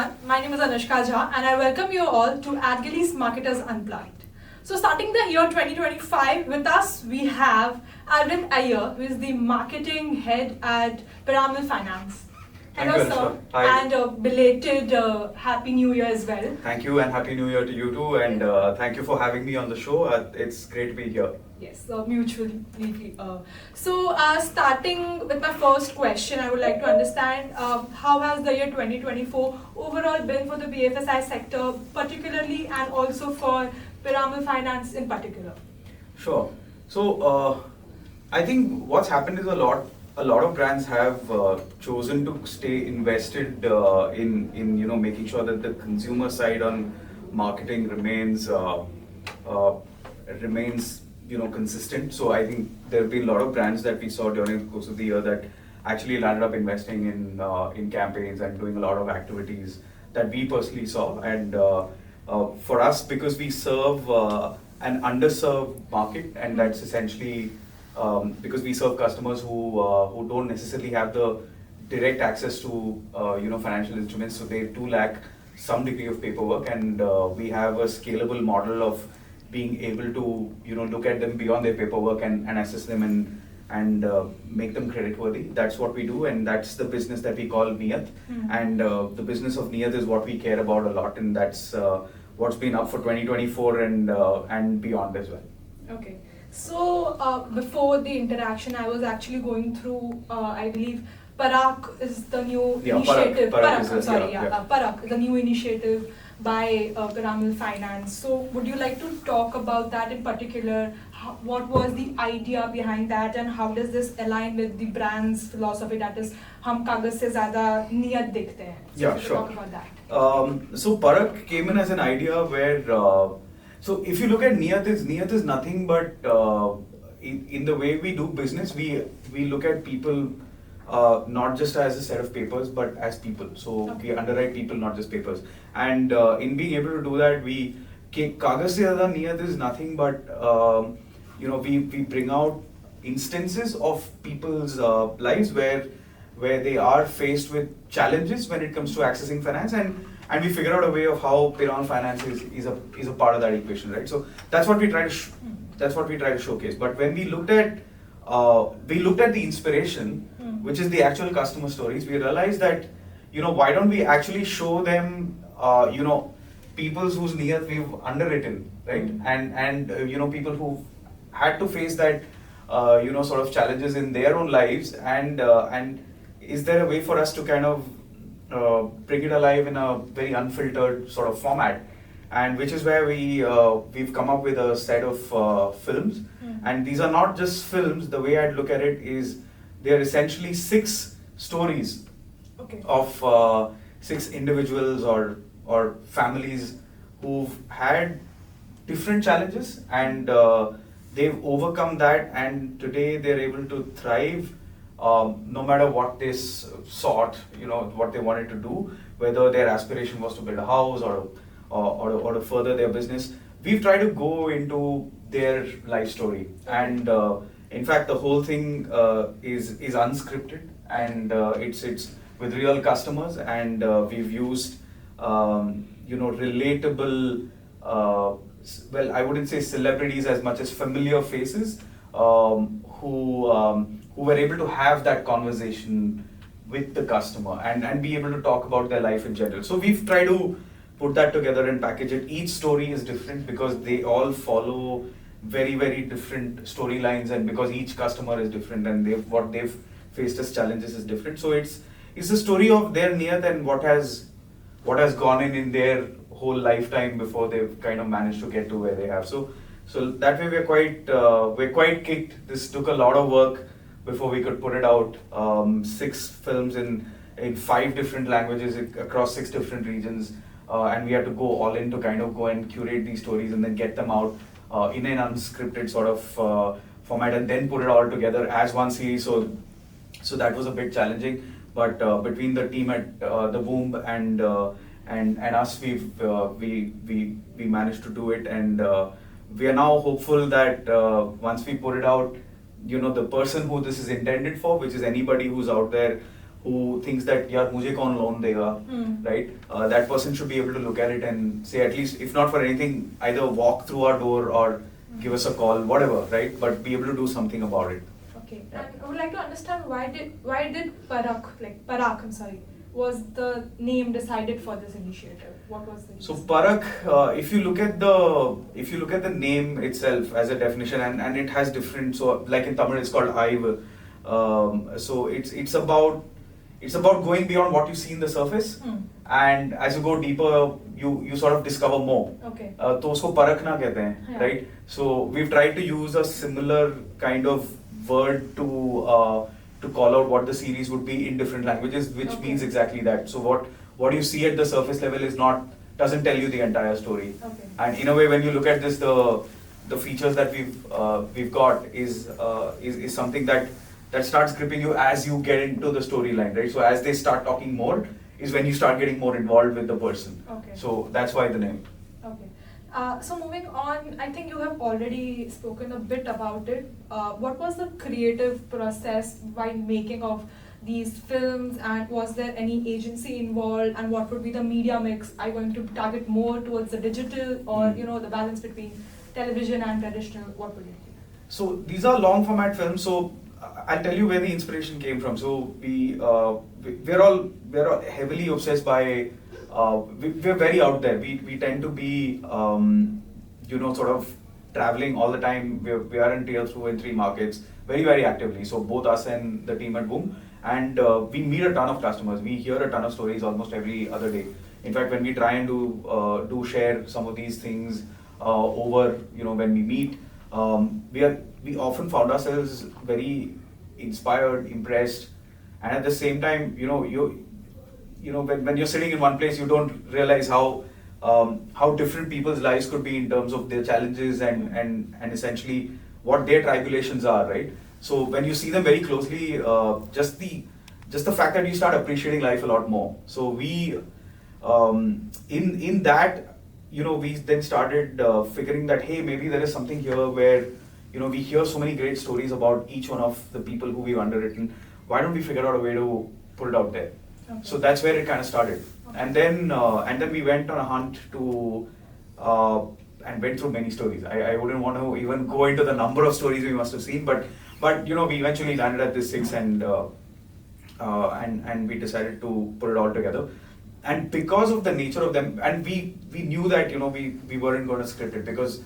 everyone. My name is Anushka Jha and I welcome you all to Adgully's Marketers Unplugged. So starting the year 2025, with us we have Arvind Iyer, who is the marketing head at Piramal Finance. Hello sir, Hi. and belated Happy New Year as well. Thank you and Happy New Year to you too, and thank you for having me on the show. It's great to be here. Yes, mutually. Starting with my first question, I would like to understand how has the year 2024 overall been for the BFSI sector, particularly, and also for Piramal Finance in particular? Sure. So I think what's happened is a lot of brands have chosen to stay invested in making sure that the consumer side on marketing remains consistent. So I think there have been a lot of brands that we saw during the course of the year that actually landed up investing in campaigns and doing a lot of activities that we personally saw. And for us, because we serve an underserved market, and that's essentially because we serve customers who don't necessarily have the direct access to financial instruments, so they do lack some degree of paperwork, and we have a scalable model of being able to look at them beyond their paperwork and assess them and make them credit worthy. That's what we do, and that's the business that we call Neeyat. And the business of Neeyat is what we care about a lot, and that's what's been up for 2024 and beyond as well. Okay. So before the interaction, I was actually going through, I believe, Parakh is the new initiative. Parakh is the new initiative by Piramal Finance. So would you like to talk about that in particular? What was the idea behind that, and how does this align with the brand's philosophy, that is, हम कागज से ज़्यादा नियत देखते हैं? Yeah, sure. Talk about that. So Parakh came in as an idea where, so if you look at Neeyat is nothing but in the way we do business, we look at people not just as a set of papers, but as people. So we underwrite people, not just papers. And in being able to do that, Kagaz se zyada Neeyat is nothing but we bring out instances of people's lives where they are faced with challenges when it comes to accessing finance, and we figure out a way of how Piramal Finance is a part of that equation, right? So that's what we try to showcase. But when we looked at the inspiration, which is the actual customer stories, we realized that why don't we actually show them people whose Neeyat we've underwritten, right? And people who had to face that sort of challenges in their own lives, and is there a way for us to kind of bring it alive in a very unfiltered sort of format, and which is where we've come up with a set of films. And these are not just films. The way I'd look at it is they're essentially 6 stories of 6 individuals or families who've had different challenges, and they've overcome that, and today they're able to thrive no matter what they sought, what they wanted to do, whether their aspiration was to build a house or to further their business. We've tried to go into their life story, and in fact the whole thing is unscripted, and it's with real customers, and we've used relatable well, I wouldn't say celebrities as much as familiar faces who were able to have that conversation with the customer and be able to talk about their life in general. So we've tried to put that together and package it. Each story is different because they all follow very, very different storylines, and because each customer is different and what they've faced as challenges is different. So it's a story of their Neeyat and what has gone in their whole lifetime before they've kind of managed to get to where they have. So that way we're quite kicked. This took a lot of work before we could put it out. 6 films in 5 different languages across 6 different regions, and we had to go all in to kind of go and curate these stories and then get them out in an unscripted sort of format, and then put it all together as one series. So that was a bit challenging, but between the team at the Boom and us, we managed to do it, and we are now hopeful that once we put it out, the person who this is intended for, which is anybody who's out there who thinks that yaar mujhe kaun loan dega, right? That person should be able to look at it and say, at least, if not for anything, either walk through our door or give us a call, whatever, right? But be able to do something about it. Okay, and I would like to understand why did Parakh, I'm sorry, was the name decided for this initiative? What was the reason? So Parakh, if you look at the name itself as a definition, and it has different, so like in Tamil it's called Aiv. So it's about going beyond what you see in the surface, and as you go deeper, you sort of discover more. Okay. तो उसको परख ना कहते हैं, right? So we've tried to use a similar kind of word to call out what the series would be in different languages, which means exactly that. So what you see at the surface level doesn't tell you the entire story. Okay. And in a way, when you look at this, the features that we've got is something that starts gripping you as you get into the storyline, right? So as they start talking more, is when you start getting more involved with the person. Okay. So that's why the name. Okay. So moving on, I think you have already spoken a bit about it. What was the creative process while making of these films, and was there any agency involved, and what would be the media mix? Are you going to target more towards the digital, or the balance between television and traditional? What would it be? So these are long format films. So I'll tell you where the inspiration came from. So we're all heavily obsessed by. We're very out there. We tend to be sort of traveling all the time. We are in tier 2 and 3 markets very, very actively. So both us and the team at Boom, and we meet a ton of customers. We hear a ton of stories almost every other day. In fact, when we try and do share some of these things over, when we meet, we often found ourselves very inspired, impressed, and at the same time, when you're sitting in one place, you don't realize how different people's lives could be in terms of their challenges and essentially what their tribulations are, right? So when you see them very closely, just the fact that you start appreciating life a lot more. So we in that, we then started figuring that, hey, maybe there is something here where we hear so many great stories about each one of the people who we've underwritten. Why don't we figure out a way to put it out there? Okay. So that's where it kind of started. Okay. And then we went on a hunt and went through many stories. I wouldn't want to even go into the number of stories we must have seen, but we eventually landed at this 6, and we decided to put it all together. And because of the nature of them, and we knew that we weren't going to script it, because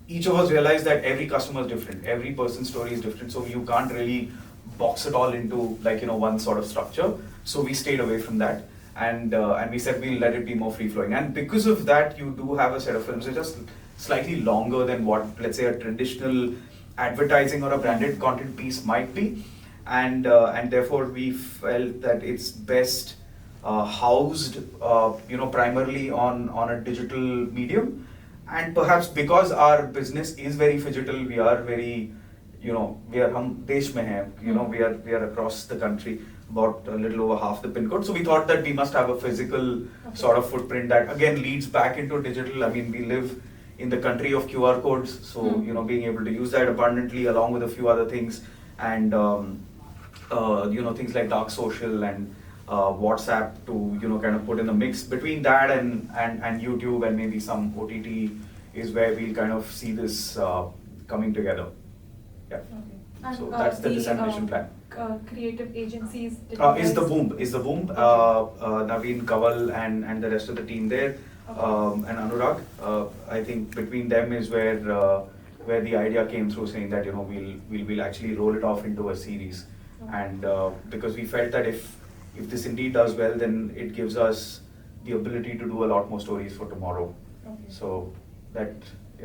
each of us realized that every customer is different, every person's story is different, so you can't really box it all into one sort of structure. So we stayed away from that, and we said we'll let it be more free flowing. And because of that, you do have a set of films that are just slightly longer than what, let's say, a traditional advertising or a branded content piece might be, and therefore we felt that it's best housed primarily on a digital medium. And perhaps because our business is very phygital, we are very, hum desh mein hai, we are across the country, about a little over half the pin code. So we thought that we must have a physical sort of footprint that again leads back into digital. I mean, we live in the country of QR codes, so being able to use that abundantly along with a few other things, and things like dark social and WhatsApp to kind of put in the mix. Between that and YouTube and maybe some OTT is where we'll kind of see this coming together. Yeah. Okay. And so that's the dissemination plan. Creative agencies is the Boom. Naveen, Kaval, and the rest of the team there, and Anurag. I think between them is where the idea came through, saying that we'll actually roll it off into a series, and because we felt that if this indeed does well, then it gives us the ability to do a lot more stories for tomorrow. Okay. So that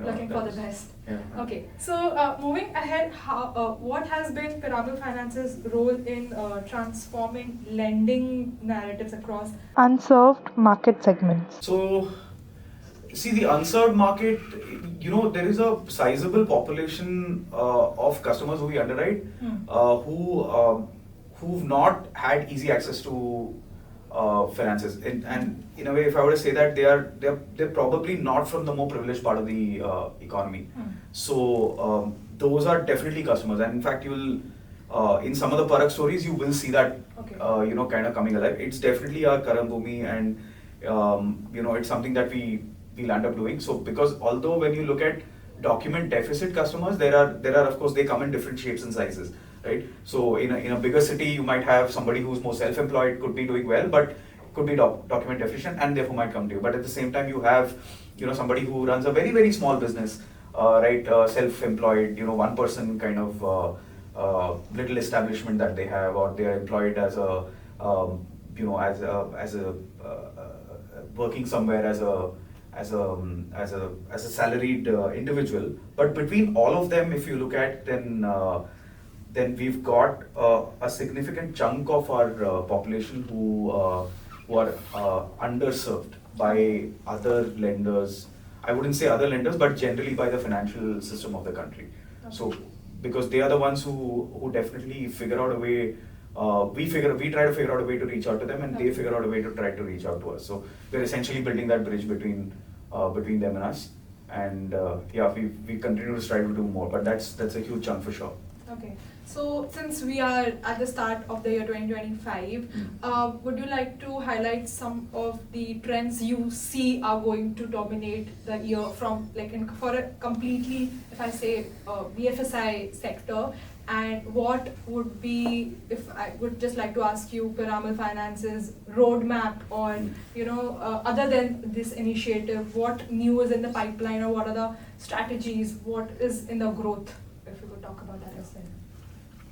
looking for the best. Yeah. Okay. So moving ahead, what has been Piramal Finance's role in transforming lending narratives across unserved market segments? So, see, the unserved market, there is a sizable population of customers who we underwrite who've not had easy access to finances, and in a way, if I were to say that, they're probably not from the more privileged part of the economy. So those are definitely customers, and in fact, you'll in some of the Parakh stories, you will see that, Okay. kind of coming alive. It's definitely our Karam Bhumi, and it's something that we'll end up doing. So because although when you look at document deficit customers, there are of course they come in different shapes and sizes, right? So in a bigger city, you might have somebody who's more self-employed, could be doing well, but could be document deficient, and therefore might come to you. But at the same time, you have somebody who runs a very, very small business, right? Self-employed, one person kind of little establishment that they have, or they are employed as a working somewhere as a salaried individual. But between all of them, if you look at, then we've got a significant chunk of our population who are underserved by other lenders. I wouldn't say other lenders, but generally by the financial system of the country. Okay. So because they are the ones who definitely figure out a way. We try to figure out a way to reach out to them, and they figure out a way to try to reach out to us. So we're essentially building that bridge between them and us, and we continue to strive to do more. But that's a huge chunk for sure. Okay. So since we are at the start of the year 2025, would you like to highlight some of the trends you see are going to dominate the year from for a completely, if I say BFSI sector, and what would be, if I would just like to ask you, Piramal Finance's roadmap on, other than this initiative, what new is in the pipeline, or what are the strategies, what is in the growth, if you could talk about that as well.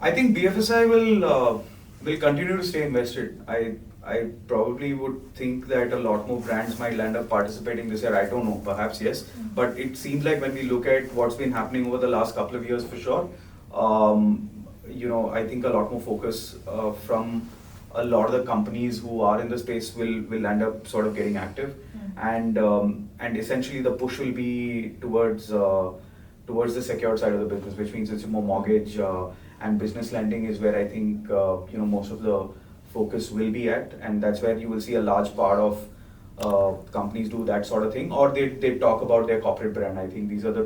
I think BFSI will continue to stay invested. I probably would think that a lot more brands might land up participating this year. I don't know, perhaps yes. But it seems like when we look at what's been happening over the last couple of years, for sure, I think a lot more focus from a lot of the companies who are in the space will end up sort of getting active, and essentially the push will be towards the secured side of the business, which means it's more mortgage and business lending is where I think most of the focus will be at, and that's where you will see a large part of companies do that sort of thing, or they talk about their corporate brand. I think these are the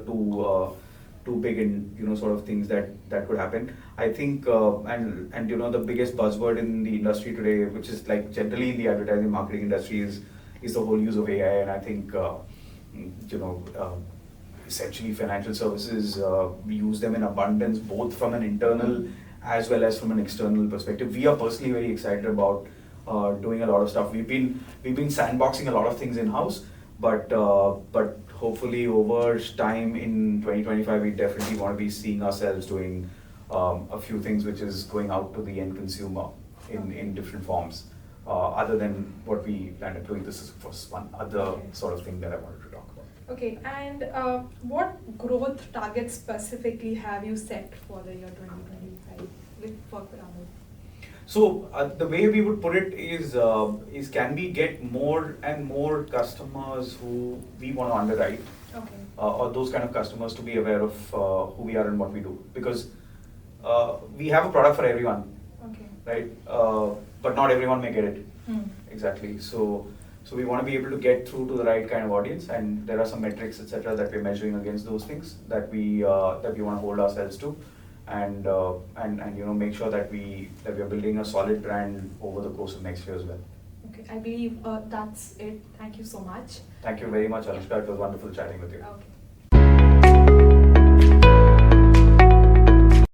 two big and sort of things that could happen. I think and the biggest buzzword in the industry today, which is like generally in the advertising marketing industry, is the whole use of AI, and I think essentially financial services, we use them in abundance, both from an internal as well as from an external perspective. We are personally very excited about doing a lot of stuff. We've been sandboxing a lot of things in-house, but hopefully over time in 2025, we definitely want to be seeing ourselves doing a few things which is going out to the end consumer in different forms, other than what we planned on doing. This is first one other sort of thing that I wanted to talk about. Okay, and what growth targets specifically have you set for the year 2025 for Piramal? So the way we would put it is can we get more and more customers who we want to underwrite, or those kind of customers to be aware of who we are and what we do, because we have a product for everyone, right? But not everyone may get it. Exactly. So we want to be able to get through to the right kind of audience, and there are some metrics, etc., that we're measuring against those things that we want to hold ourselves to, and make sure that we are building a solid brand over the course of next year as well. Okay, I believe that's it. Thank you so much. Thank you very much, Anushka. It was wonderful chatting with you. Okay.